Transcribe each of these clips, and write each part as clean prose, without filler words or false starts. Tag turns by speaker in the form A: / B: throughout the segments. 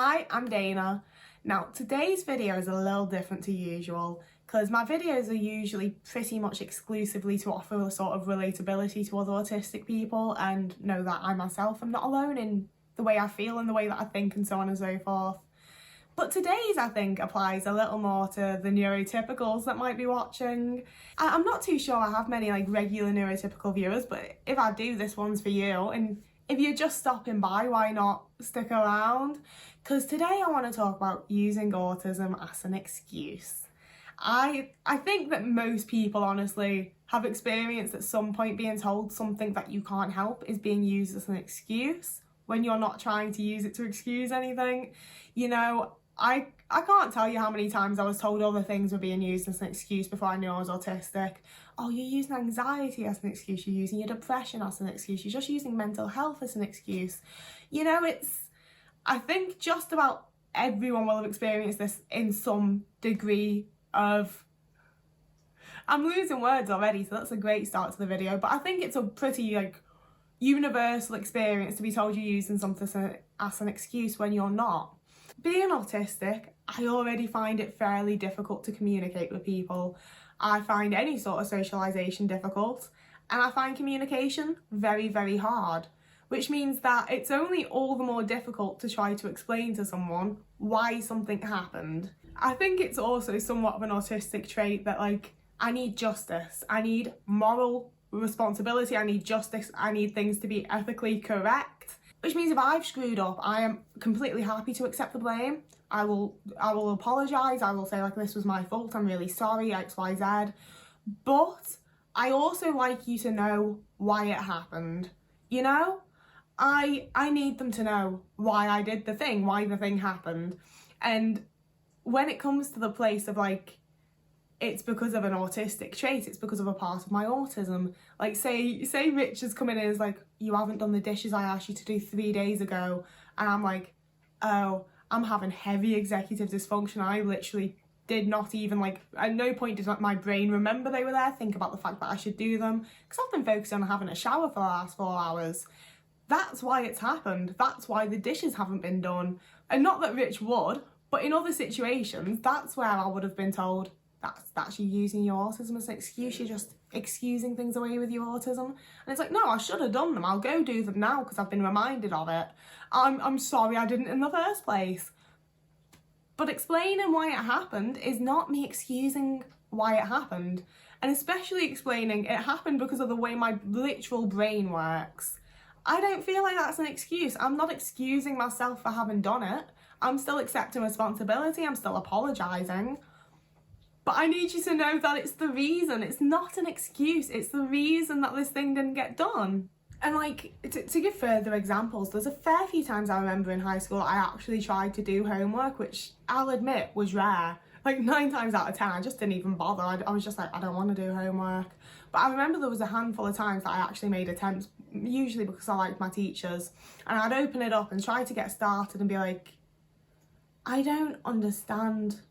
A: Hi, I'm Dana. Now, today's video is a little different to usual because my videos are usually pretty much exclusively to offer a sort of relatability to other autistic people and know that I myself am not alone in the way I feel and the way that I think and so on and so forth. But today's, I think, applies a little more to the neurotypicals that might be watching. I'm not too sure I have many regular neurotypical viewers, but if I do, this one's for you. And if you're just stopping by, why not stick around? Because today I want to talk about using autism as an excuse. I think that most people honestly have experienced at some point being told something that you can't help is being used as an excuse when you're not trying to use it to excuse anything. You know, I can't tell you how many times I was told other things were being used as an excuse before I knew I was autistic. Oh, you're using anxiety as an excuse, you're using your depression as an excuse, you're just using mental health as an excuse. You know, I think just about everyone will have experienced this in some degree of... I'm losing words already, so that's a great start to the video, but I think it's a pretty universal experience to be told you're using something as an excuse when you're not. Being autistic, I already find it fairly difficult to communicate with people. I find any sort of socialisation difficult, and I find communication very, very hard, which means that it's only all the more difficult to try to explain to someone why something happened. I think it's also somewhat of an autistic trait that I need justice, I need moral responsibility, I need justice, I need things to be ethically correct. Which means if I've screwed up, I am completely happy to accept the blame. I will apologise, I will say this was my fault, I'm really sorry, XYZ. But I also like you to know why it happened. You know? I need them to know why I did the thing, why the thing happened. And when it comes to the place of it's because of an autistic trait, it's because of a part of my autism. Say Rich has come in and is you haven't done the dishes I asked you to do 3 days ago. And I'm oh, I'm having heavy executive dysfunction. I literally did not even at no point did my brain remember they were there, think about the fact that I should do them. Because I've been focused on having a shower for the last 4 hours. That's why it's happened. That's why the dishes haven't been done. And not that Rich would, but in other situations, that's where I would have been told, that's you using your autism as an excuse, you're just excusing things away with your autism. And it's no, I should have done them, I'll go do them now because I've been reminded of it. I'm sorry I didn't in the first place. But explaining why it happened is not me excusing why it happened. And especially explaining it happened because of the way my literal brain works. I don't feel like that's an excuse. I'm not excusing myself for having done it. I'm still accepting responsibility, I'm still apologising. But I need you to know that it's the reason, it's not an excuse, it's the reason that this thing didn't get done. And to give further examples, there's a fair few times I remember in high school I actually tried to do homework, which I'll admit was rare. 9 times out of 10 I just didn't even bother. I was just I don't want to do homework. But I remember there was a handful of times that I actually made attempts, usually because I liked my teachers, and I'd open it up and try to get started and be I don't understand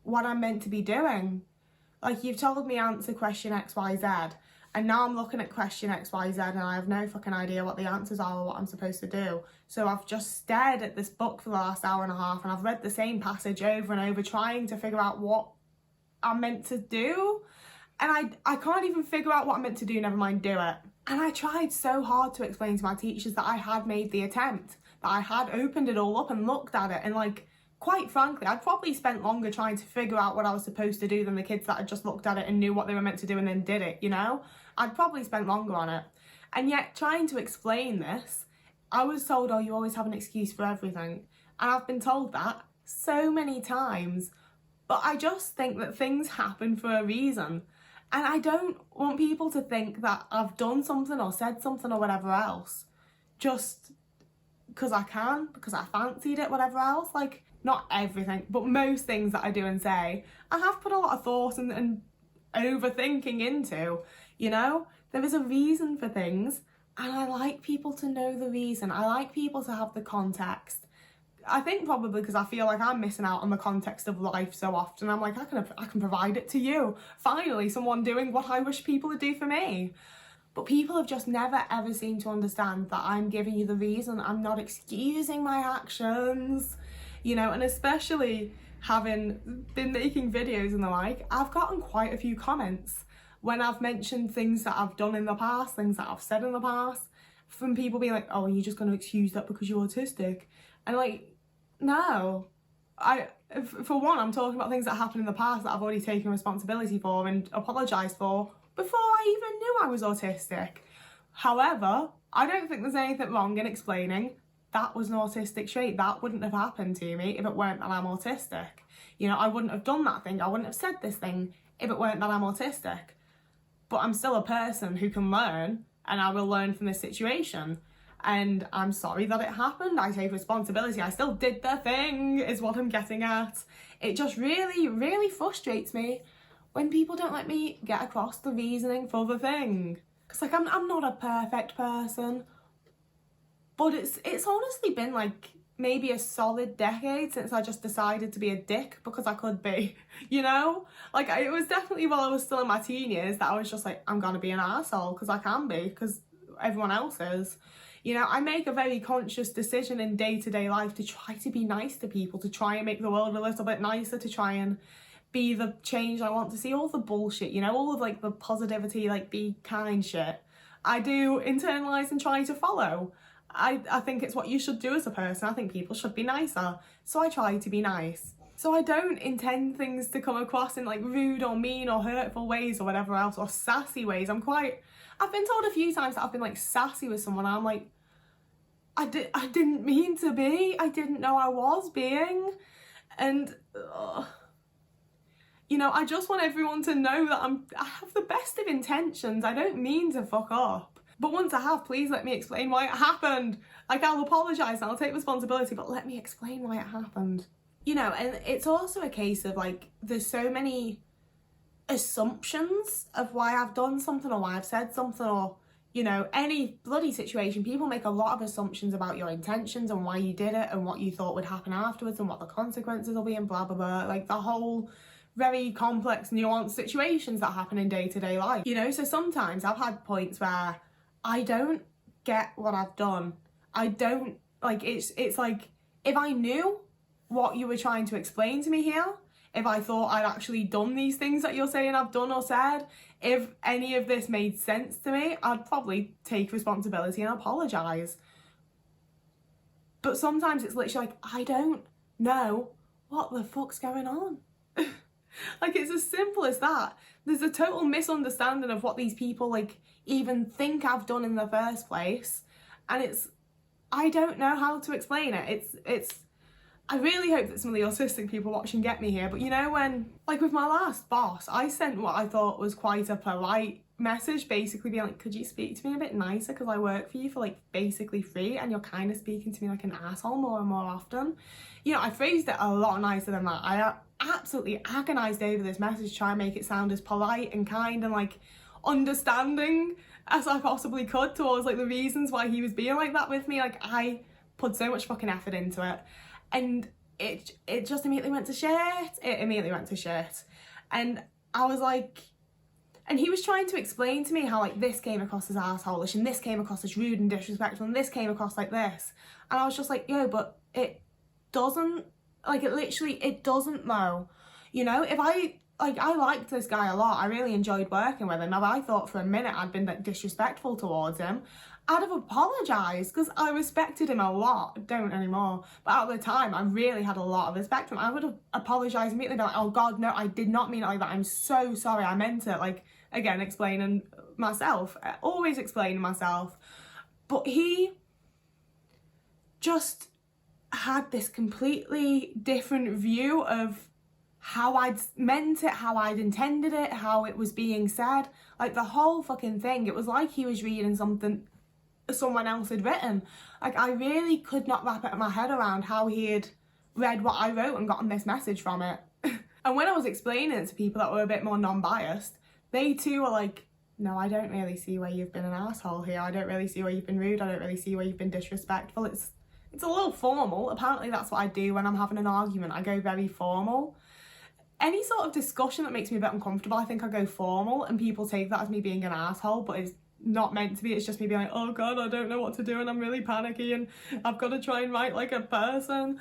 A: what I'm meant to be doing. You've told me answer question XYZ, and now I'm looking at question XYZ and I have no fucking idea what the answers are or what I'm supposed to do. So I've just stared at this book for the last hour and a half and I've read the same passage over and over trying to figure out what I'm meant to do. And I can't even figure out what I'm meant to do, never mind do it. And I tried so hard to explain to my teachers that I had made the attempt, that I had opened it all up and looked at it, and quite frankly, I'd probably spent longer trying to figure out what I was supposed to do than the kids that had just looked at it and knew what they were meant to do and then did it, you know? I'd probably spent longer on it. And yet, trying to explain this, I was told, oh, you always have an excuse for everything. And I've been told that so many times. But I just think that things happen for a reason. And I don't want people to think that I've done something or said something or whatever else just because I can, because I fancied it, whatever else. Not everything, but most things that I do and say, I have put a lot of thought and overthinking into, you know? There is a reason for things, and I like people to know the reason. I like people to have the context. I think probably because I feel I'm missing out on the context of life so often. I'm I can provide it to you. Finally, someone doing what I wish people would do for me. But people have just never ever seemed to understand that I'm giving you the reason. I'm not excusing my actions. you know, and especially having been making videos and the like, I've gotten quite a few comments when I've mentioned things that I've done in the past, things that I've said in the past, from people being like, oh, are you just going to excuse that because you're autistic? And like, no. For one, I'm talking about things that happened in the past that I've already taken responsibility for and apologised for before I even knew I was autistic. However, I don't think there's anything wrong in explaining that was an autistic trait. That wouldn't have happened to me if it weren't that I'm autistic. You know, I wouldn't have done that thing. I wouldn't have said this thing if it weren't that I'm autistic. But I'm still a person who can learn, and I will learn from this situation. And I'm sorry that it happened. I take responsibility. I still did the thing, is what I'm getting at. It just really, really frustrates me when people don't let me get across the reasoning for the thing. Because like, I'm not a perfect person, but it's honestly been like maybe a solid decade since I just decided to be a dick because I could be, you know? Like, it was definitely while I was still in my teen years that I was just like, I'm gonna be an arsehole because I can be, because everyone else is. You know, I make a very conscious decision in day-to-day life to try to be nice to people, to try and make the world a little bit nicer, to try and be the change I want to see, all the bullshit, you know, all of like the positivity, like be kind shit. I do internalise and try to follow. I think it's what you should do as a person. I think people should be nicer. So I try to be nice. So I don't intend things to come across in like rude or mean or hurtful ways or whatever else, or sassy ways. I've been told a few times that I've been like sassy with someone. I'm like, I didn't mean to be. I didn't know I was being. And, you know, I just want everyone to know that I have the best of intentions. I don't mean to fuck up. But once I have, please let me explain why it happened. Like, I'll apologise and I'll take responsibility, but let me explain why it happened. You know, and it's also a case of like, there's so many assumptions of why I've done something or why I've said something, or, you know, any bloody situation. People make a lot of assumptions about your intentions and why you did it and what you thought would happen afterwards and what the consequences will be and blah, blah, blah. Like the whole very complex, nuanced situations that happen in day-to-day life. You know, so sometimes I've had points where I don't get what I've done. I don't, like, it's like, if I knew what you were trying to explain to me here, if I thought I'd actually done these things that you're saying I've done or said, if any of this made sense to me, I'd probably take responsibility and apologise. But sometimes it's literally like, I don't know what the fuck's going on. Like, it's as simple as that. There's a total misunderstanding of what these people, like, even think I've done in the first place. And I don't know how to explain it. I really hope that some of the autistic people watching get me here, but you know, when, like with my last boss, I sent what I thought was quite a polite message, basically being like, could you speak to me a bit nicer because I work for you for like basically free and you're kind of speaking to me like an asshole more and more often. You know, I phrased it a lot nicer than that. I absolutely agonised over this message to try and make it sound as polite and kind and like understanding as I possibly could towards like the reasons why he was being like that with me. Like, I put so much fucking effort into it. And it just immediately went to shit. It immediately went to shit. And I was like, and he was trying to explain to me how like this came across as arseholeish and this came across as rude and disrespectful and this came across like this. And I was just like, yo, but it doesn't, like it doesn't though. You know, if I liked this guy a lot. I really enjoyed working with him. If I thought for a minute I'd been like disrespectful towards him, I'd have apologised because I respected him a lot. I don't anymore. But at the time, I really had a lot of respect for him. I would have apologised immediately, been like, oh God, no, I did not mean it like that. I'm so sorry. I meant it. Like, again, explaining myself. Always explaining myself. But he just had this completely different view of how I'd meant it, how I'd intended it, how it was being said. Like, the whole fucking thing. It was like he was reading something someone else had written. Like, I really could not wrap it in my head around how he had read what I wrote and gotten this message from it. And when I was explaining it to people that were a bit more non-biased, they too were like, no, I don't really see where you've been an asshole here. I don't really see where you've been rude. I don't really see where you've been disrespectful. It's a little formal. Apparently that's what I do when I'm having an argument. I go very formal. Any sort of discussion that makes me a bit uncomfortable, I think I go formal, and people take that as me being an asshole, but it's not meant to be. It's just me being like, oh God, I don't know what to do and I'm really panicky and I've got to try and write like a person.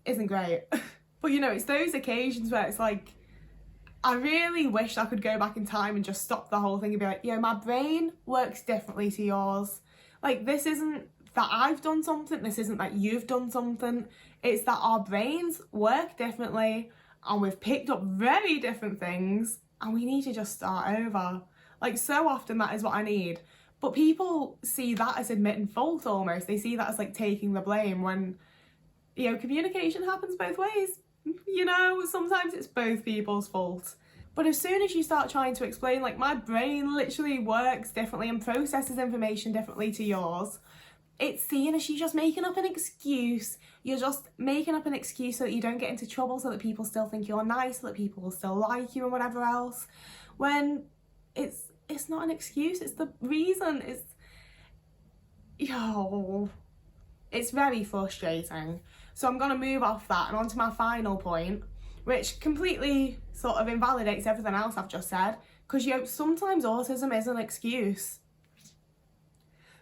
A: isn't great. But you know, it's those occasions where it's like, I really wish I could go back in time and just stop the whole thing and be like, yeah, my brain works differently to yours. Like, this isn't that I've done something, this isn't that you've done something. It's that our brains work differently and we've picked up very different things and we need to just start over. Like, so often that is what I need. But people see that as admitting fault almost. They see that as like taking the blame when, you know, communication happens both ways. You know, sometimes it's both people's fault. But as soon as you start trying to explain, like, my brain literally works differently and processes information differently to yours, it's seen as you just making up an excuse. You're just making up an excuse so that you don't get into trouble, so that people still think you're nice, so that people will still like you and whatever else. When it's not an excuse, it's the reason. It's very frustrating. So I'm going to move off that and on to my final point, which completely sort of invalidates everything else I've just said, because sometimes autism is an excuse.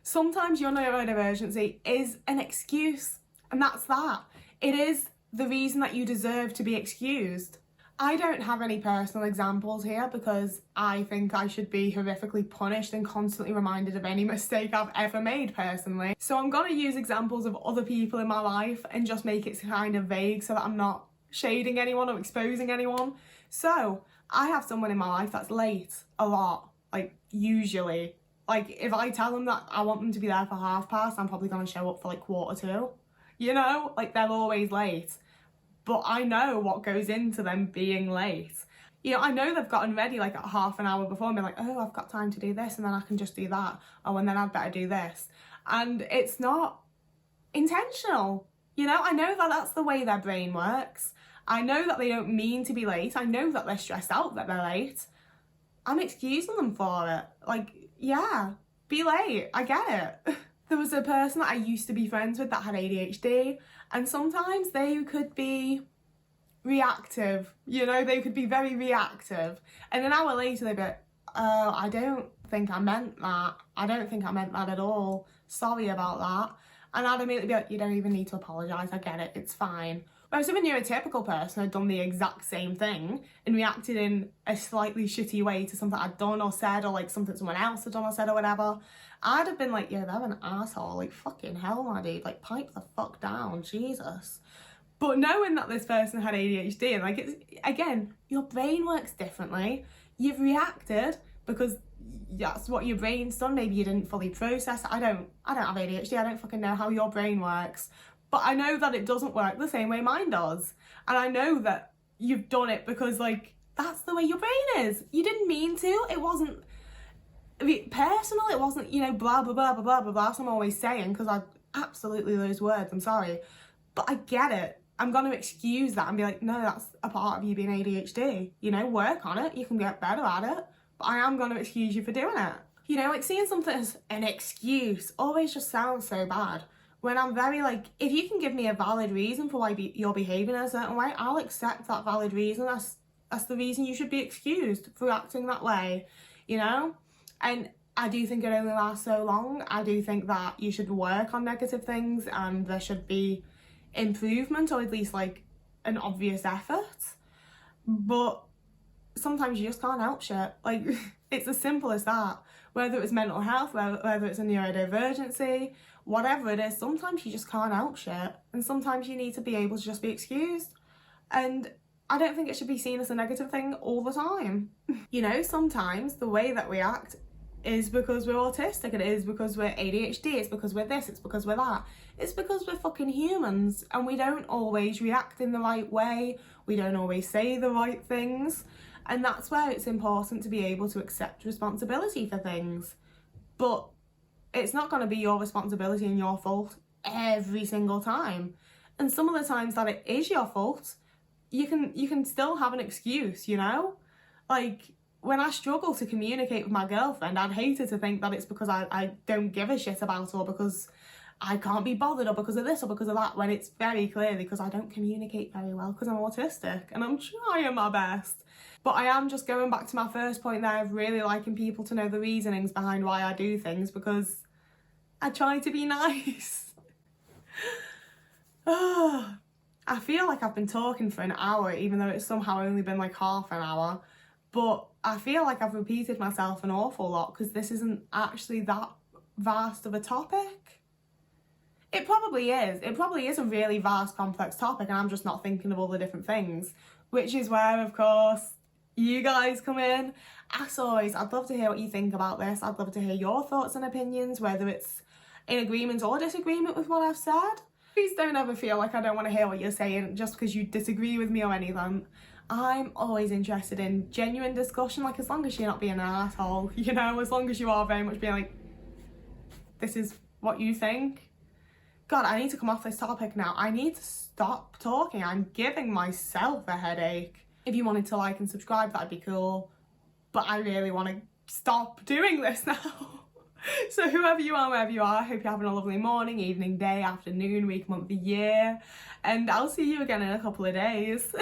A: Sometimes your neurodivergency is an excuse, and that's that. It is the reason that you deserve to be excused. I don't have any personal examples here because I think I should be horrifically punished and constantly reminded of any mistake I've ever made personally. So I'm going to use examples of other people in my life and just make it kind of vague so that I'm not shading anyone or exposing anyone. So I have someone in my life that's late a lot, like usually. Like, if I tell them that I want them to be there for past, I'm probably going to show up for like 1:45. You know, like, they're always late. But I know what goes into them being late. You know, I know they've gotten ready like at half an hour before and been like, oh, I've got time to do this and then I can just do that. Oh, and then I'd better do this. And it's not intentional. You know, I know that that's the way their brain works. I know that they don't mean to be late. I know that they're stressed out that they're late. I'm excusing them for it. Like, yeah, be late. I get it. There was a person that I used to be friends with that had ADHD, and sometimes they could be reactive, you know, they could be very reactive. And an hour later they'd be like, oh, I don't think I meant that. I don't think I meant that at all. Sorry about that. And I'd immediately be like, you don't even need to apologise, I get it, it's fine. Whereas if a neurotypical person had done the exact same thing and reacted in a slightly shitty way to something I'd done or said, or like something someone else had done or said or whatever, I'd have been like, yeah, they're an asshole, like fucking hell, my dude, like pipe the fuck down, Jesus. But knowing that this person had ADHD, and like, it's, again, your brain works differently. You've reacted because that's what your brain's done. Maybe you didn't fully process it. I don't have ADHD. I don't fucking know how your brain works. But I know that it doesn't work the same way mine does. And I know that you've done it because, like, that's the way your brain is. You didn't mean to. It wasn't personal. It wasn't, you know, blah, blah, blah, blah, blah, blah, blah. So I'm always saying, because I absolutely those words, I'm sorry. But I get it. I'm going to excuse that and be like, no, that's a part of you being ADHD. You know, work on it. You can get better at it. But I am going to excuse you for doing it. You know, like, seeing something as an excuse always just sounds so bad. When I'm very like, if you can give me a valid reason for why you're behaving in a certain way, I'll accept that valid reason. That's the reason you should be excused for acting that way, you know? And I do think it only lasts so long. I do think that you should work on negative things and there should be improvement, or at least like an obvious effort. But sometimes you just can't help shit. Like, it's as simple as that. Whether it's mental health, whether it's a neurodivergency, whatever it is, sometimes you just can't help shit. And sometimes you need to be able to just be excused. And I don't think it should be seen as a negative thing all the time. You know, sometimes the way that we act is because we're autistic, it is because we're ADHD, it's because we're this, it's because we're that. It's because we're fucking humans and we don't always react in the right way, we don't always say the right things, and that's where it's important to be able to accept responsibility for things. But it's not going to be your responsibility and your fault every single time. And some of the times that it is your fault, you can still have an excuse, you know? Like, when I struggle to communicate with my girlfriend, I'd hate her to think that it's because I don't give a shit about her, or because I can't be bothered, or because of this or because of that, when it's very clearly because I don't communicate very well because I'm autistic and I'm trying my best. But I am just going back to my first point there of really liking people to know the reasonings behind why I do things, because I try to be nice. I I feel like I've been talking for an hour, even though it's somehow only been like half an hour. But I feel like I've repeated myself an awful lot because this isn't actually that vast of a topic. It probably is. It probably is a really vast, complex topic, and I'm just not thinking of all the different things, which is where, of course, you guys come in. As always, I'd love to hear what you think about this. I'd love to hear your thoughts and opinions, whether it's in agreement or disagreement with what I've said. Please don't ever feel like I don't want to hear what you're saying just because you disagree with me or anything. I'm always interested in genuine discussion, like as long as you're not being an asshole, you know, as long as you are very much being like, this is what you think. God, I need to come off this topic now. I need to stop talking. I'm giving myself a headache. If you wanted to like and subscribe, that'd be cool. But I really want to stop doing this now. So whoever you are, wherever you are, I hope you're having a lovely morning, evening, day, afternoon, week, month, year. And I'll see you again in a couple of days.